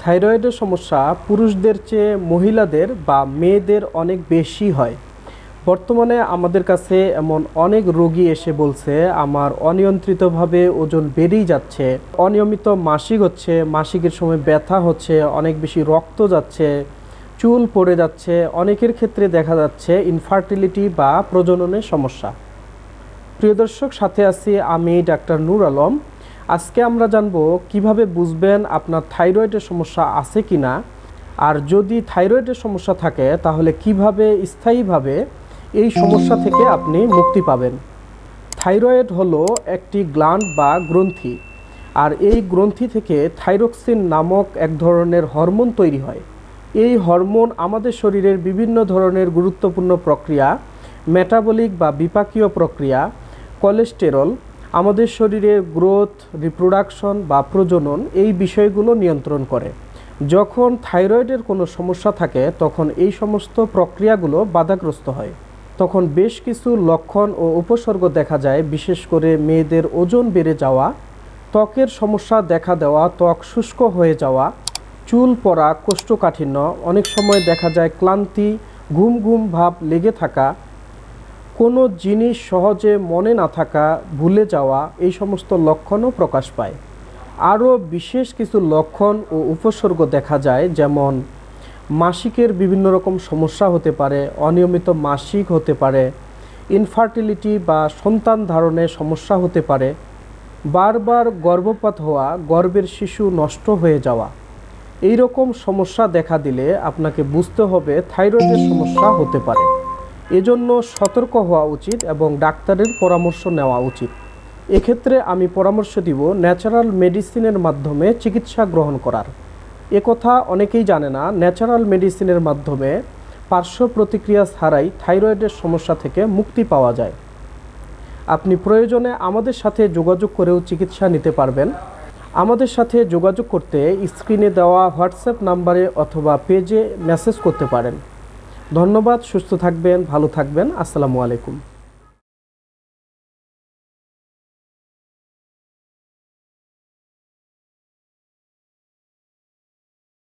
থাইরয়েডের সমস্যা পুরুষদের চেয়ে মহিলাদের বা মেয়েদের অনেক বেশি হয়। বর্তমানে আমাদের কাছে এমন অনেক রোগী এসে বলছে, আমার অনিয়ন্ত্রিতভাবে ওজন বেড়েই যাচ্ছে, অনিয়মিত মাসিক হচ্ছে, মাসিকের সময় ব্যথা হচ্ছে, অনেক বেশি রক্ত যাচ্ছে, চুল পড়ে যাচ্ছে, অনেকের ক্ষেত্রে দেখা যাচ্ছে ইনফার্টিলিটি বা প্রজননের সমস্যা। প্রিয় দর্শক, সাথে আছি আমি ডাক্তার নূর আলম। আজকে আমরা জানবো কিভাবে বুঝবেন আপনার থাইরয়েডের সমস্যা আছে কিনা, আর যদি থাইরয়েডের সমস্যা থাকে তাহলে কিভাবে স্থায়ীভাবে এই সমস্যা থেকে আপনি মুক্তি পাবেন। থাইরয়েড হলো একটি গ্ল্যান্ড বা গ্রন্থি, আর এই গ্রন্থি থেকে থাইরক্সিন নামক এক ধরনের হরমোন তৈরি হয়। এই হরমোন আমাদের শরীরের বিভিন্ন ধরনের গুরুত্বপূর্ণ প্রক্রিয়া, মেটাবলিক বা বিপাকীয় প্রক্রিয়া, কোলেস্টেরল, আমাদের শরীরের গ্রোথ, রিপ্রোডাকশন বা প্রজনন, এই বিষয়গুলো নিয়ন্ত্রণ করে। যখন থাইরয়েডের কোনো সমস্যা থাকে তখন এই সমস্ত প্রক্রিয়াগুলো বাধাগ্রস্ত হয়। তখন বেশ কিছু লক্ষণ ও উপসর্গ দেখা যায়, বিশেষ করে মেয়েদের ওজন বেড়ে যাওয়া, ত্বকের সমস্যা দেখা দেওয়া, ত্বক শুষ্ক হয়ে যাওয়া, চুল পড়া, কোষ্ঠকাঠিন্য, অনেক সময় দেখা যায় ক্লান্তি, ঘুম ঘুম ভাব লেগে থাকা, কোনো জিনিস সহজে মনে না থাকা, ভুলে যাওয়া, এই সমস্ত লক্ষণও প্রকাশ পায়। আরও বিশেষ কিছু লক্ষণ ও উপসর্গ দেখা যায়, যেমন মাসিকের বিভিন্ন রকম সমস্যা হতে পারে, অনিয়মিত মাসিক হতে পারে, ইনফার্টিলিটি বা সন্তান ধারণে সমস্যা হতে পারে, বারবার গর্ভপাত হওয়া, গর্ভের শিশু নষ্ট হয়ে যাওয়া। এই রকম সমস্যা দেখা দিলে আপনাকে বুঝতে হবে থাইরয়েডের সমস্যা হতে পারে। এজন্য সতর্ক হওয়া উচিত এবং ডাক্তারের পরামর্শ নেওয়া উচিত। এক্ষেত্রে আমি পরামর্শ দিব ন্যাচারাল মেডিসিনের মাধ্যমে চিকিৎসা গ্রহণ করার। একথা অনেকেই জানে না, ন্যাচারাল মেডিসিনের মাধ্যমে পার্শ্ব প্রতিক্রিয়া ছাড়াই থাইরয়েডের সমস্যা থেকে মুক্তি পাওয়া যায়। আপনি প্রয়োজনে আমাদের সাথে যোগাযোগ করেও চিকিৎসা নিতে পারবেন। আমাদের সাথে যোগাযোগ করতে স্ক্রিনে দেওয়া হোয়াটসঅ্যাপ নাম্বারে অথবা পেজে মেসেজ করতে পারেন। ধন্যবাদ। সুস্থ থাকবেন, ভালো থাকবেন। আসসালামু আলাইকুম।